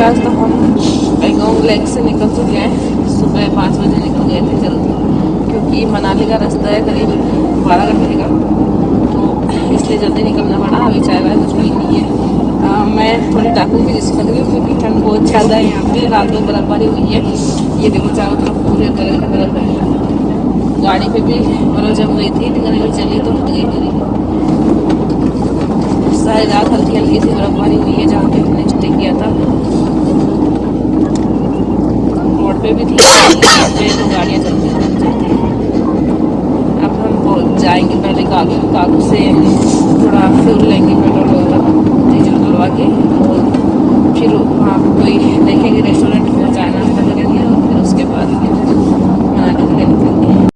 आज तो हम पैंगोंग लेक से निकल चुके हैं। सुबह 5 बजे निकल गए थे जल्दी, क्योंकि मनाली का रास्ता है करीब 12 घंटे का, तो इसलिए जल्दी निकलना पड़ा। अभी चाय वाय कुछ भी नहीं है। मैं थोड़ी टाकू भी जैसी लग रही हूँ, क्योंकि ठंड बहुत ज़्यादा है यहाँ पे। रात में बर्फबारी हुई है, ये देखो चारों तरफ पूरे बर्फ बर्फ है। गाड़ी पे भी बर्फ जम गई थी, लेकिन अगर चली तो हट गई मेरी। सारी रात हल्की हल्की सी बर्फबारी हुई है जहाँ पे हमने स्टे किया था। रोड पे भी थी, यहाँ पे तो गाड़ियाँ चलती रहती हैं। अब हम जाएंगे पहले कागू, कागू से थोड़ा फ्यूल लेंगे, पेट्रोल वगैरह डीजल डलवा के, और फिर वहाँ पर कोई देखेंगे रेस्टोरेंट में चाय नाश्ता करेंगे, और फिर उसके बाद मनाली के लिए निकलेंगे।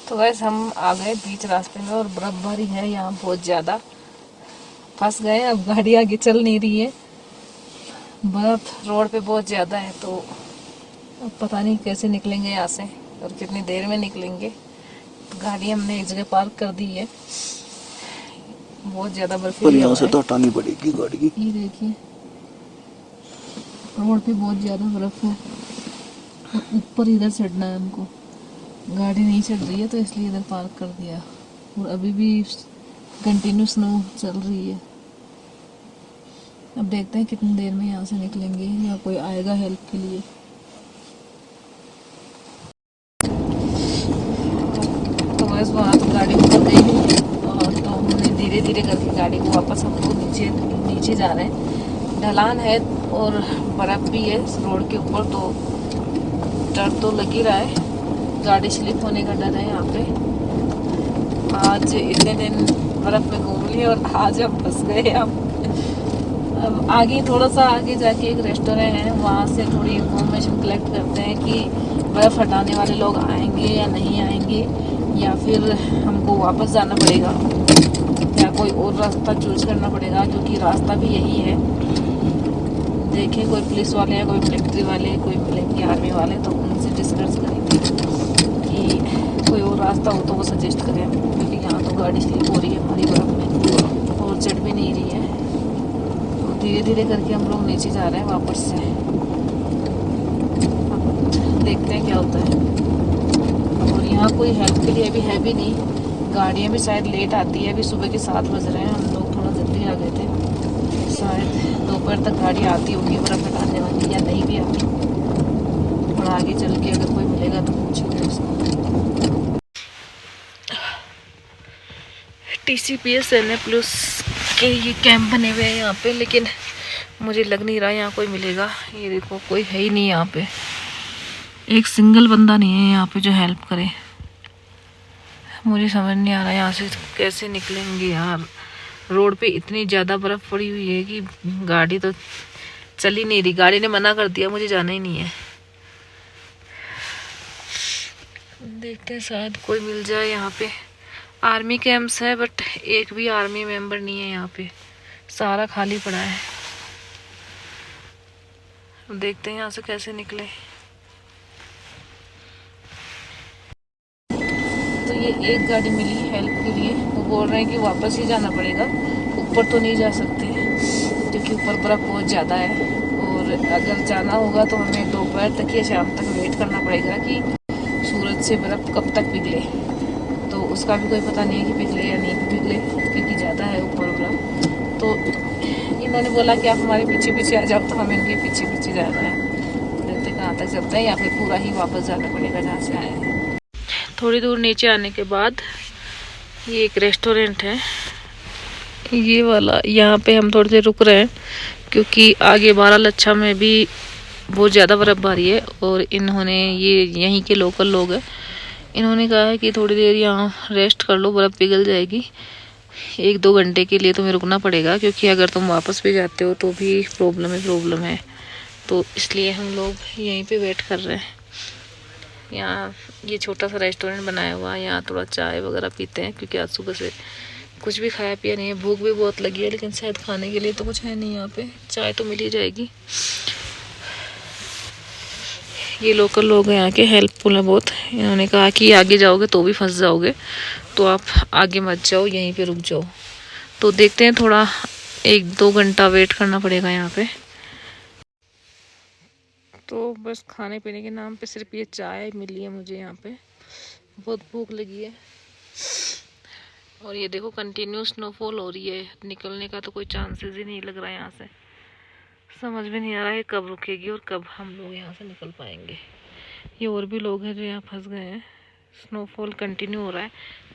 तो वैसे हम आ गए बीच रास्ते में, और बर्फबारी है यहाँ बहुत ज़्यादा। फंस गए, अब गाड़ी आगे चल नहीं रही है, बर्फ रोड पे बहुत ज़्यादा है। तो अब पता नहीं कैसे निकलेंगे यहाँ से, और कितनी देर में निकलेंगे। तो गाड़ी हमने एक जगह पार्क कर दी है, बहुत ज़्यादा बर्फीली यहाँ हवा से है। तो हटानी पड़ेगी गाड़ी की। ये देखिए रोड पे बहुत ज़्यादा बर्फ है, और ऊपर इधर चढ़ना है हमको। गाड़ी नहीं चल रही है, तो इसलिए इधर पार्क कर दिया, और अभी भी कंटिन्यू स्नो चल रही है। अब देखते हैं कितनी देर में यहाँ से निकलेंगे, या कोई आएगा हेल्प के लिए। तो बस वहाँ तो गाड़ी ऊपर गई नहीं, और तो हमने धीरे धीरे करके गाड़ी को वापस, हम लोग नीचे नीचे जा रहे हैं। ढलान है और बर्फ़ भी है इस रोड के ऊपर, तो डर तो लग ही रहा है, गाड़ी स्लिप होने का डर है यहाँ पे। आज इतने दिन बर्फ़ में घूम लिए, और आज हम फंस गए। अब आगे थोड़ा सा आगे जाके एक रेस्टोरेंट है, वहाँ से थोड़ी इंफॉर्मेशन कलेक्ट करते हैं कि बर्फ़ हटाने वाले लोग आएंगे या नहीं आएंगे, या फिर हमको वापस जाना पड़ेगा, या कोई और रास्ता चूज करना पड़ेगा, क्योंकि रास्ता भी यही है। देखें कोई पुलिस वाले या कोई मिलिट्री वाले, कोई मिलेंगे आर्मी वाले, तो उनसे डिस्कस करेंगे कि कोई और रास्ता हो तो वो सजेस्ट करें, क्योंकि यहाँ तो गाड़ी स्लिप हो रही है हमारी बर्फ़ में, और चढ़ भी नहीं रही है। तो धीरे धीरे करके हम लोग नीचे जा रहे हैं वापस से। अब देखते हैं क्या होता है। और यहाँ कोई हेल्प के लिए अभी है भी नहीं, गाड़ियाँ भी शायद लेट आती है। अभी सुबह के 7 बज रहे हैं, हम लोग थोड़ा जल्दी आ गए थे, शायद दोपहर तक गाड़ी आती होगी बर्फ हटाने वाली, या नहीं भी आती। और आगे चल के अगर कोई मिलेगा तो पूछेंगे उसको। TCPS NA+ के ये कैंप बने हुए हैं यहाँ पे, लेकिन मुझे लग नहीं रहा यहाँ कोई मिलेगा। ये देखो कोई है ही नहीं यहाँ पे, एक सिंगल बंदा नहीं है यहाँ पे जो हेल्प करे। मुझे समझ नहीं आ रहा यहाँ से कैसे निकलेंगे यार। रोड पे इतनी ज़्यादा बर्फ़ पड़ी हुई है कि गाड़ी तो चल ही नहीं रही। गाड़ी ने मना कर दिया, मुझे जाना ही नहीं है। देखते हैं शायद कोई मिल जाए यहाँ पे। आर्मी कैंप्स है बट एक भी आर्मी मेंबर नहीं है यहाँ पे, सारा खाली पड़ा है। देखते हैं यहाँ से कैसे निकले। तो ये एक गाड़ी मिली हेल्प के लिए, वो बोल रहे हैं कि वापस ही जाना पड़ेगा, ऊपर तो नहीं जा सकते क्योंकि ऊपर बर्फ़ बहुत ज़्यादा है। और अगर जाना होगा तो हमें दोपहर तक या शाम तक वेट करना पड़ेगा कि सूरज से बर्फ़ कब तक पिघले। तो उसका भी कोई पता नहीं है कि पिघले या नहीं पिघले, क्योंकि ज़्यादा है ऊपर बर्फ़। तो इन्होंने बोला कि आप हमारे पीछे पीछे आ जाओ, तो हमें इनके पीछे पीछे जाना है। देखते कहाँ तक चलता है, या फिर पूरा ही वापस जाना पड़ेगा जहाँ से आए हैं। थोड़ी दूर नीचे आने के बाद ये एक रेस्टोरेंट है, ये वाला। यहाँ पे हम थोड़ी देर रुक रहे हैं क्योंकि आगे बारालच्छा में भी बहुत ज़्यादा बर्फबारी है। और इन्होंने, ये यहीं के लोकल लोग हैं, इन्होंने कहा है कि थोड़ी देर यहाँ रेस्ट कर लो, बर्फ़ पिघल जाएगी। 1-2 घंटे के लिए तुम्हें रुकना पड़ेगा, क्योंकि अगर तुम वापस भी जाते हो तो भी प्रॉब्लम है। तो इसलिए हम लोग यहीं पे वेट कर रहे हैं। यहाँ ये छोटा सा रेस्टोरेंट बनाया हुआ है, यहाँ थोड़ा चाय वगैरह पीते हैं, क्योंकि आज सुबह से कुछ भी खाया पिया नहीं है। भूख भी बहुत लगी है, लेकिन शायद खाने के लिए तो कुछ है नहीं यहाँ पे। चाय तो मिल ही जाएगी। ये लोकल लोग हैं यहाँ के, हेल्पफुल है बहुत। इन्होंने कहा कि आगे जाओगे तो भी फंस जाओगे, तो आप आगे मत जाओ, यहीं पे रुक जाओ। तो देखते हैं, थोड़ा 1-2 घंटा वेट करना पड़ेगा यहाँ पे। तो बस खाने पीने के नाम पे सिर्फ ये चाय मिली है मुझे यहाँ पे। बहुत भूख लगी है। और ये देखो कंटिन्यू स्नोफॉल हो रही है, निकलने का तो कोई चांसेस ही नहीं लग रहा है यहाँ से। समझ में नहीं आ रहा है कब रुकेगी और कब हम लोग यहाँ से निकल पाएंगे। ये और भी लोग हैं जो यहाँ फंस गए हैं। स्नोफॉल कंटिन्यू हो रहा है,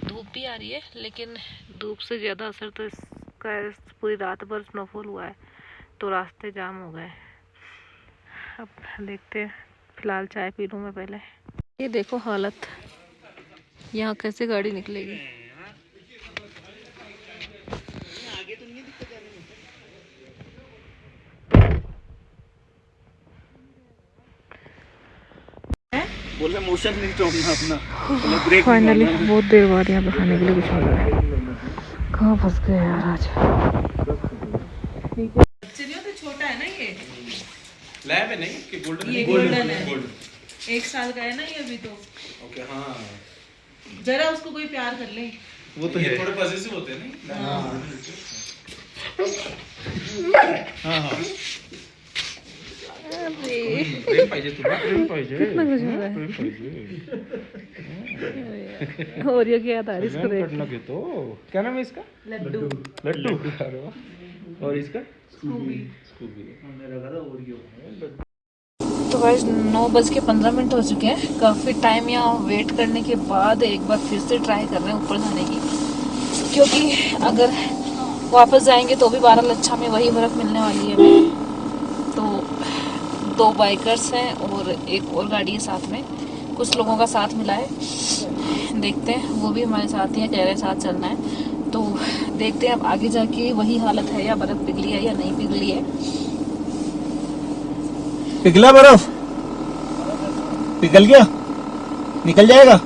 धूप भी आ रही है, लेकिन धूप से ज़्यादा असर तो इसका है, पूरी रात भर स्नोफॉल हुआ है तो रास्ते जाम हो गए। अब देखते हैं, फिलहाल चाय पी लूँ मैं पहले। ये देखो हालत, यहाँ कैसे गाड़ी निकलेगी। बोले मोशन नहीं छोड़ना अपना, ब्रेक फाइनली बहुत देर बाद यहाँ पे खाने के लिए कुछ मिल रहा है। कहाँ फंस गए यार आज। तो छोटा है ना, ये लैब है नहीं कि गोल्डन, ये गोल्डन है। 1 साल का है ना ये अभी तो। ओके हाँ, जरा उसको कोई प्यार कर ले। वो तो ये थोड़े पॉजिटिव होते हैं नहीं। हाँ हाँ प्रेम पाहिजे तुला, प्रेम पाहिजे, कितना कुछ हो रहा है। और ये क्या था इसको देख। तो क्या नाम है इसका? लड्डू। लड्डू। अरे वाह। और इसका? स्कूबी। तो गाइस 9:15 हो चुके हैं। काफ़ी टाइम यहाँ वेट करने के बाद एक बार फिर से ट्राई कर रहे हैं ऊपर जाने की, क्योंकि अगर वापस जाएंगे तो भी बारालच्छा में वही बर्फ़ मिलने वाली है हमें। तो 2 बाइकर्स हैं और एक और गाड़ी है साथ में, कुछ लोगों का साथ मिला है। देखते हैं, वो भी हमारे साथ ही है, कह रहे साथ चलना है। तो देखते हैं अब आगे जाके वही हालत है, या बर्फ़ पिघली है या नहीं पिघली है। पिघला बर्फ? पिघल गया? निकल जाएगा?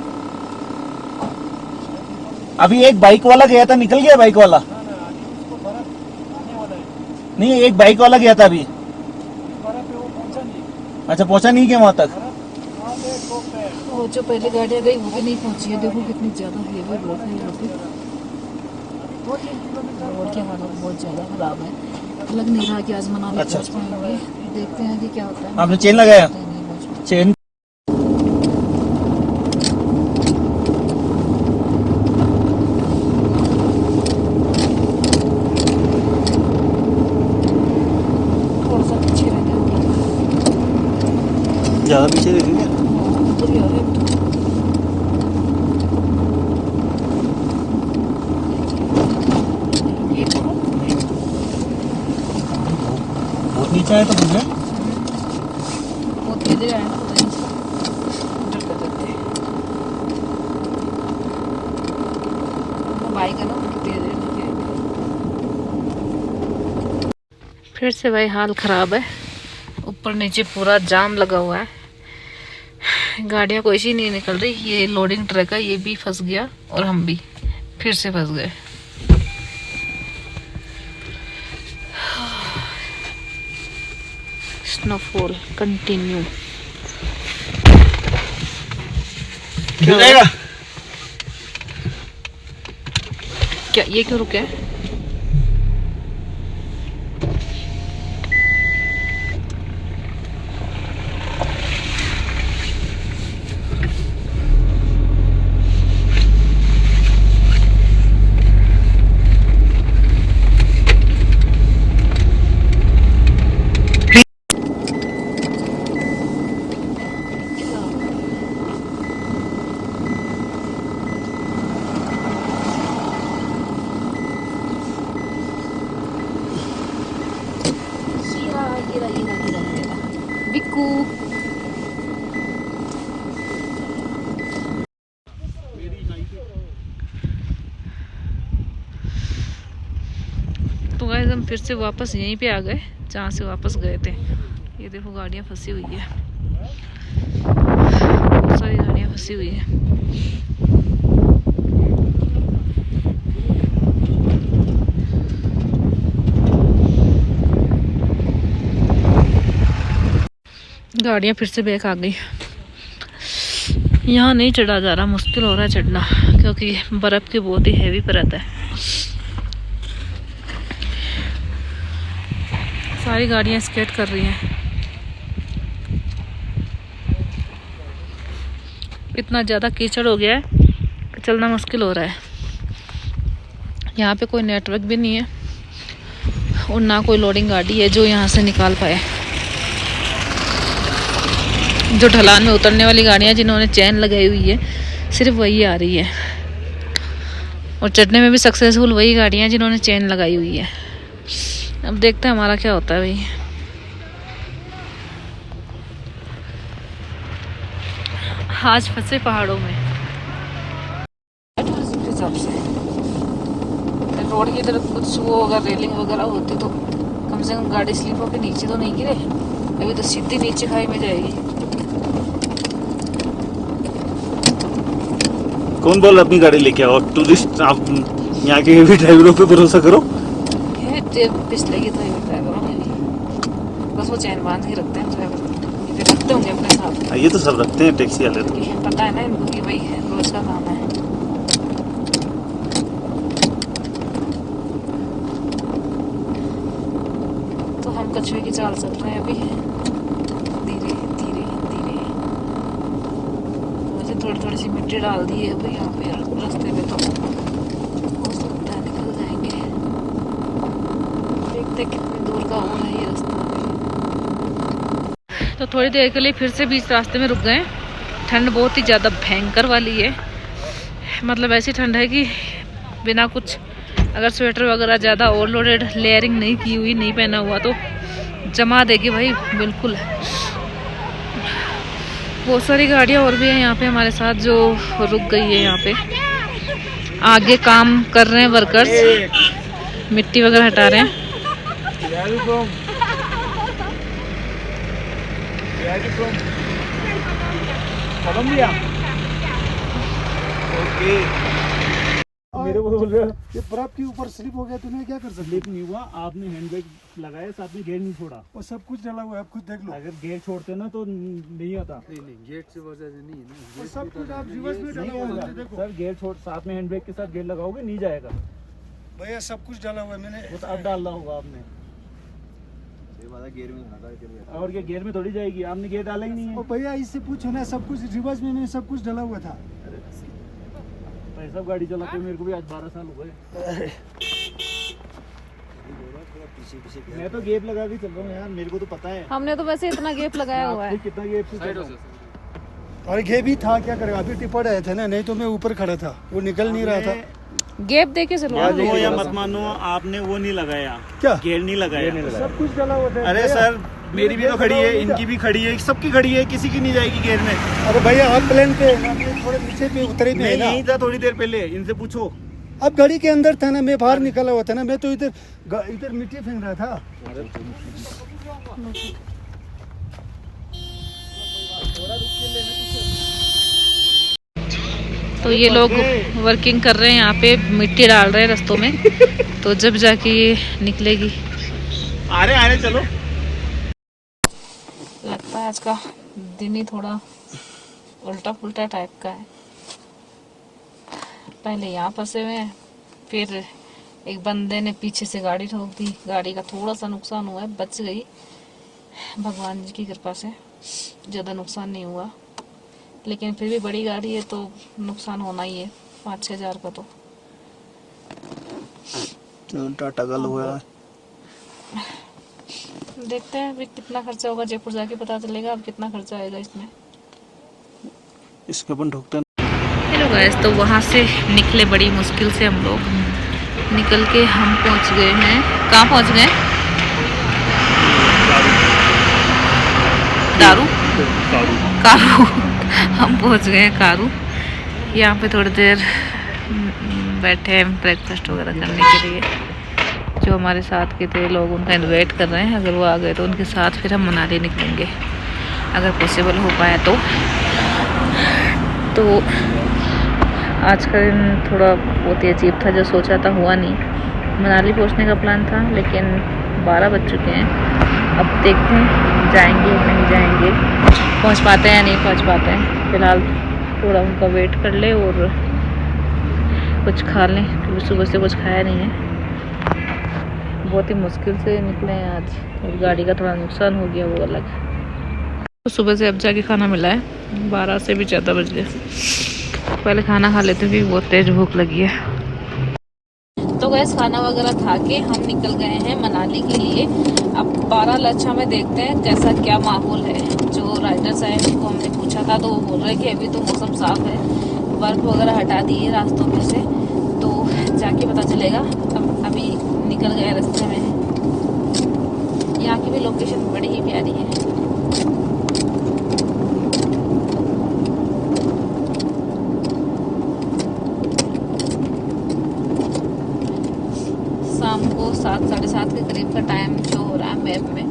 अभी एक बाइक वाला गया था, निकल गया बाइक वाला? नहीं, एक बाइक वाला गया था अभी। अच्छा, पहुंचा नहीं क्या वहां तक? वो जो पहले गाड़ियाँ गई वो भी नहीं पहुंची है। देखो कितनी ज़्यादा हेवी बर्फ है यहाँ पे। रोड की हालत बहुत ज़्यादा खराब है, लग नहीं रहा कि आज मनाली अच्छा। पहुंच पाएंगे। देखते हैं कि क्या होता है। आपने चेन लगाया? नहीं पहुंच पाएंगे। चेन पीछे रह गए। ज्यादा पीछे दे देंगे। ऊपर ही आ रहे हैं। ये करो। बहुत नीचे आया तो मुझे वो धीरे आए ना उधर से डरते डरते। वो बाइक है ना उनकी तेज है नीचे। फिर से भाई हाल खराब है, ऊपर नीचे पूरा जाम लगा हुआ है, गाड़ियाँ कोई सी नहीं निकल रही। ये लोडिंग ट्रक है, ये भी फंस गया और हम भी फिर से फंस गए। Snowfall continue. गिर जाएगा। क्या ये क्यों रुके हैं? गिरा बिक्कू। तो गाइस हम फिर से वापस यहीं पे आ गए जहाँ से वापस गए थे। ये देखो गाड़ियाँ फंसी हुई है, बहुत सारी गाड़ियाँ फंसी हुई है। गाड़ियाँ फिर से बैक आ गई। यहाँ नहीं चढ़ा जा रहा, मुश्किल हो रहा है चढ़ना, क्योंकि बर्फ़ की बहुत ही हैवी परत है। सारी गाड़ियाँ स्केट कर रही हैं। इतना ज़्यादा कीचड़ हो गया है कि चलना मुश्किल हो रहा है। यहाँ पे कोई नेटवर्क भी नहीं है और ना कोई लोडिंग गाड़ी है जो यहाँ से निकाल पाए। जो ढलान में उतरने वाली गाड़ियाँ जिन्होंने चैन लगाई हुई है सिर्फ वही आ रही है, और चढ़ने में भी सक्सेसफुल वही गाड़ियाँ जिन्होंने चैन लगाई हुई है। अब देखते हैं हमारा क्या होता है भाई। आज फंसे पहाड़ों में। हिसाब से रोड की तरफ कुछ वो अगर रेलिंग वगैरह होती तो कम से कम गाड़ी स्लिप होकर नीचे तो नहीं गिरे। अभी तो सीधी नीचे खाई में जाएगी। कौन बोल अपनी गाड़ी लेके आओ? टूरिस्ट आप यहाँ के भी ड्राइवरों पे भरोसा करो। पिछले की तो ड्राइवरों में भी बस वो चैन बांध के रखते हैं ड्राइवर, रखते होंगे अपने साथ। ये तो सब रखते हैं टैक्सी वाले तो। पता है ना इनको कि भाई रोज का काम है। तो हम कछुए की चाल चल रहे हैं अभी, धीरे धीरे धीरे। मुझे थोड़ी थोड़ी सी मिट्टी डाल दी है भाई यहाँ पे रास्ते में, तो हो सकता है निकल जाएंगे। देखते कितनी दूर का हो रहा है ये रास्ता। तो थोड़ी देर के लिए फिर से बीच रास्ते में रुक गए। ठंड बहुत ही ज़्यादा भयंकर वाली है, मतलब ऐसी ठंड है कि बिना कुछ अगर स्वेटर वगैरह ज़्यादा ओवरलोडेड लेयरिंग नहीं की हुई, नहीं पहना हुआ तो जमा देगी भाई बिल्कुल। बहुत सारी गाड़ियाँ और भी हैं यहाँ पे हमारे साथ जो रुक गई है। यहाँ पे आगे काम कर रहे हैं वर्कर्स, मिट्टी वगैरह हटा रहे हैं। मेरे को बोल रहे हो ये बर्फ के ऊपर स्लिप हो गया, तुम्हें क्या कर सकते? स्लिप नहीं हुआ, आपने हैंड ब्रेक लगाया, साथ में गेयर नहीं छोड़ा। वो सब कुछ डला हुआ है, आप खुद देख लो। अगर गेयर छोड़ते ना तो नहीं होता। नहीं गेट से वजह से नहीं है ना, वो सब कुछ आप रिवर्स में नहीं डला हुआ होगा है, देखो सर। गेयर छोड़, साथ में हैंड ब्रेक के साथ गेयर लगाओगे नहीं जाएगा भैया, सब कुछ डाला हुआ है मैंने। वो तो अब डालना होगा आपने। गेयर में और ये गेयर में थोड़ी जाएगी, आपने गेयर डाला ही नहीं है। भैया इससे पूछो ना, सब कुछ रिवर्स में मैंने सब कुछ डाला हुआ था। भाई सब गाड़ी चलाते मेरे को भी आज 12 साल हो गए। मैं तो गेप लगा के चल रहा हूँ यार, मेरे को तो पता है। हमने तो वैसे इतना गैप लगाया हुआ है। कितना गेप से चल रहा हूँ। और गेप ही था, क्या करेगा, अभी टिपट आया था ना, नहीं तो मैं ऊपर खड़ा था, वो निकल नहीं रहा था। गैप देके चलो। मानो या मत मानो, आपने वो नहीं लगाया, क्या गेयर नहीं लगाया। सब कुछ डला हुआ था। अरे सर, मेरी भी तो खड़ी है, इनकी भी खड़ी है, सबकी खड़ी है, किसी की नहीं जाएगी गेयर में। अरे भैया आप प्लेन पे थोड़े नीचे पे उतरे मैं थे ना, यहीं था थोड़ी देर पहले, इनसे पूछो। अब गाड़ी के अंदर था ना, मैं बाहर निकला हुआ था ना, मैं तो इधर मिट्टी फेंक रहा था। तो ये लोग वर्किंग कर रहे हैं यहाँ पे, मिट्टी डाल रहे हैं रास्तों में। तो जब जाके ये निकलेगी। आ रहे चलो। लगता है आज का दिन ही थोड़ा उल्टा पुल्टा टाइप का है। पहले यहाँ फंसे हुए हैं, फिर एक बंदे ने पीछे से गाड़ी ठोक दी, गाड़ी का थोड़ा सा नुकसान हुआ है, बच गई भगवान जी की कृपा से, ज़्यादा नुकसान नहीं हुआ। लेकिन फिर भी बड़ी गाड़ी है तो नुकसान होना ही है, 5-6 हज़ार का। तो टाटा गल हुआ है। देखते हैं अभी कितना खर्चा होगा, जयपुर जाके पता चलेगा अब कितना खर्चा आएगा इसमें। इसके अपन ठोकते हैं। हेलो गाइस, तो वहाँ से निकले बड़ी मुश्किल से हम लोग, निकल के हम पहुँच गए हैं। कहाँ पहुँच गए? दारू कारू हम पहुँच गए हैं कारू। यहाँ पे थोड़ी देर बैठे हैं ब्रेकफास्ट वगैरह करने के लिए। जो हमारे साथ के थे लोग, उनका वेट कर रहे हैं, अगर वो आ गए तो उनके साथ फिर हम मनाली निकलेंगे, अगर पॉसिबल हो पाया तो आज का दिन थोड़ा बहुत ही अजीब था, जो सोचा था हुआ नहीं। मनाली पहुंचने का प्लान था, लेकिन 12 बज चुके हैं। अब देखते हैं जाएंगे नहीं जाएंगे, पहुंच पाते हैं या नहीं पहुंच पाते हैं। फ़िलहाल थोड़ा उनका वेट कर ले और कुछ खा लें, क्योंकि सुबह से कुछ खाया नहीं है। बहुत ही मुश्किल से निकले हैं आज, और गाड़ी का थोड़ा नुकसान हो गया, वो अलग। तो सुबह से अब जाके खाना मिला है, 12 से भी ज़्यादा बज गए। पहले खाना खा लेते हैं, बहुत तेज भूख लगी है। तो गैस खाना वगैरह खा के हम निकल गए हैं मनाली के लिए। अब 12 लच्छा में देखते हैं कैसा क्या माहौल है। जो राइडर्स आए उनको हमने पूछा था, तो वो बोल रहे कि अभी तो मौसम साफ है, बर्फ वगैरह हटा दी है रास्तों में से, तो जाके पता चलेगा। अब अभी निकल गए रास्ते में। यहाँ की भी लोकेशन बड़ी ही प्यारी है। शाम को 7, 7:30 के करीब का टाइम शो हो रहा है मैप में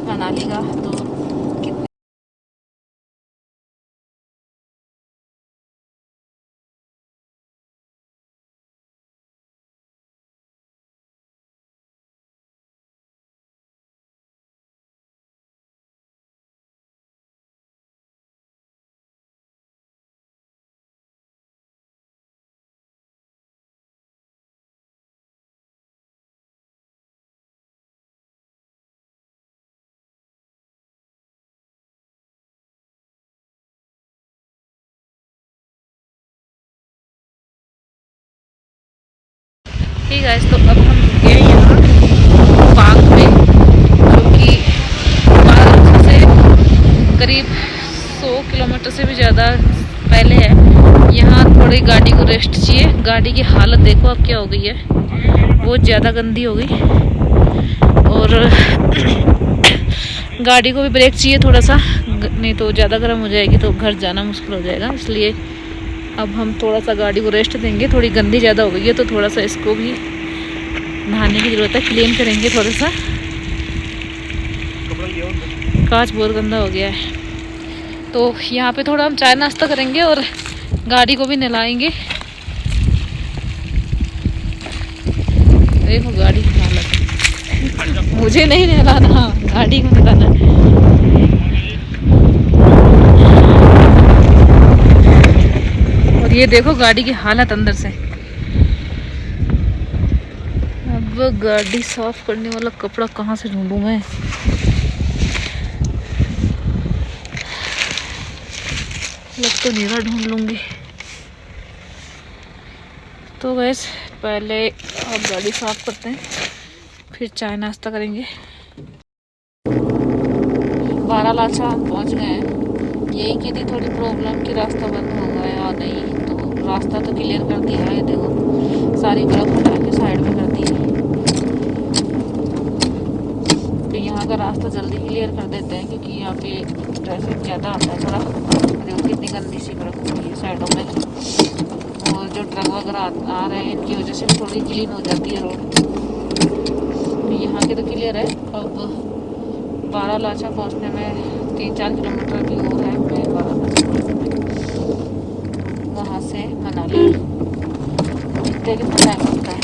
मनाली का। तो कितने ठीक है। तो अब हम रुके यहाँ पार्क में, जो कि पार्क से करीब 100 किलोमीटर से भी ज़्यादा पहले है। यहाँ थोड़ी गाड़ी को रेस्ट चाहिए। गाड़ी की हालत देखो अब क्या हो गई है, बहुत ज़्यादा गंदी हो गई। और गाड़ी को भी ब्रेक चाहिए थोड़ा सा, नहीं तो ज़्यादा गर्म हो जाएगी तो घर जाना मुश्किल हो जाएगा। इसलिए अब हम थोड़ा सा गाड़ी को रेस्ट देंगे। थोड़ी गंदी ज़्यादा हो गई है, तो थोड़ा सा इसको भी नहाने की ज़रूरत है, क्लीन करेंगे थोड़ा सा। कांच बहुत गंदा हो गया है। तो यहाँ पे थोड़ा हम चाय नाश्ता करेंगे और गाड़ी को भी नहलाएंगे। देखो गाड़ी की हालत, मुझे नहीं नहलाना, गाड़ी को नहलाना है। और ये देखो गाड़ी की हालत अंदर से। अब गाड़ी साफ करने वाला कपड़ा कहाँ से ढूंढूं मैं? लग तो नीरा ढूंढ लूंगी। तो गैस पहले आप गाड़ी साफ करते हैं, फिर चाय नाश्ता करेंगे। बारालाचा हम पहुँच गए हैं। यही की थी थोड़ी प्रॉब्लम कि रास्ता बंद हो गया या नहीं, तो रास्ता तो क्लियर कर दिया है। देखो सारी बर्फ हटा के साइड में कर दी है। तो यहाँ का रास्ता जल्दी क्लियर कर देते हैं क्योंकि यहाँ पे ट्रैफिक ज़्यादा आता है थोड़ा। देखो कितनी गंदी सी बर्फ हो गई है साइडों में, और जो ट्रक वगैरह आ रहे हैं इनकी वजह से भी थोड़ी क्लीन हो जाती है रोड। तो यहाँ के तो क्लियर है। अब बारालाचा पहुँचने में 3-4 किलोमीटर की और है हमें बारालाचा पहुँचने में। वहाँ से मनाली देखते कितना टाइम लगता है।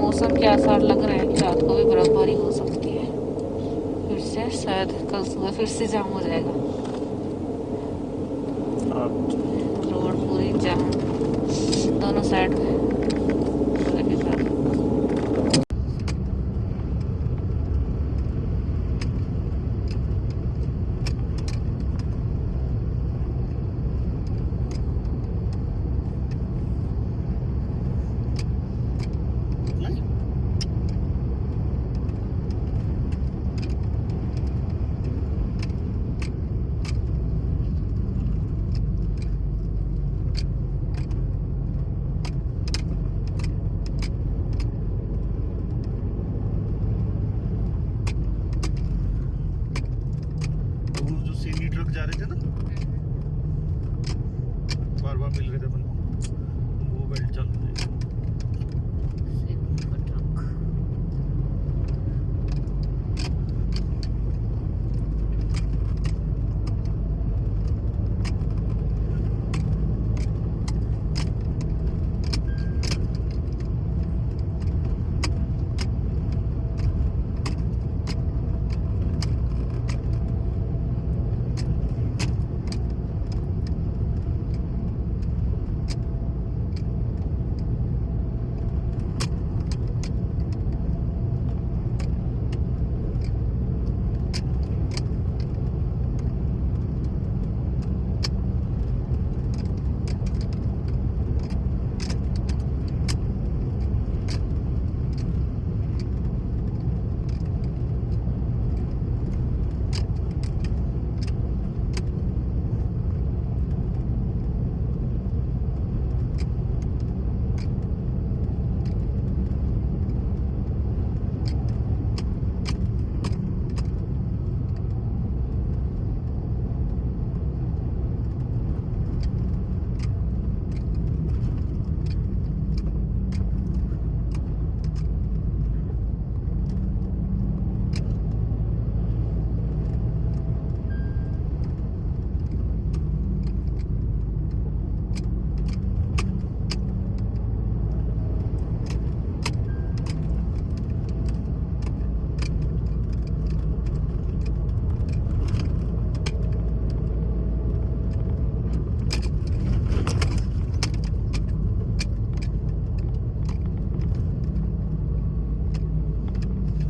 मौसम के आसार लग रहे हैं कि रात को भी बर्फबारी हो सकती है। फिर से शायद कल सुबह फिर से जाम हो जाएगा, रोड पूरी जाम दोनों साइड में। जो सीमी ट्रक जा रहे थे ना, बार बार मिल रहे थे अपन को, वो बेल्ट चालू हो जाएगी।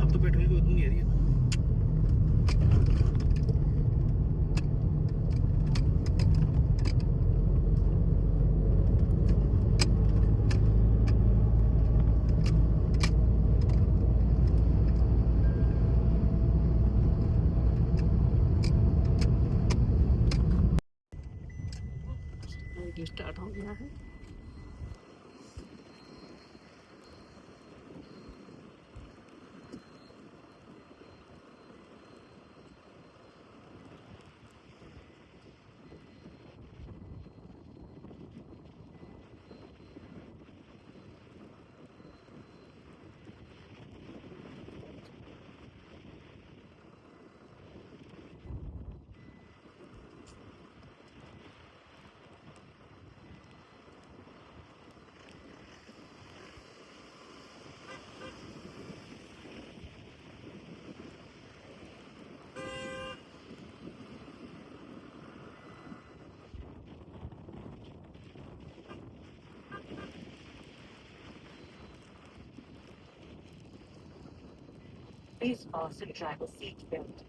अब तो पेट्रोल की उतनी नहीं आ रही है। स्टार्ट हो गया है। Please fasten driver's seat belt.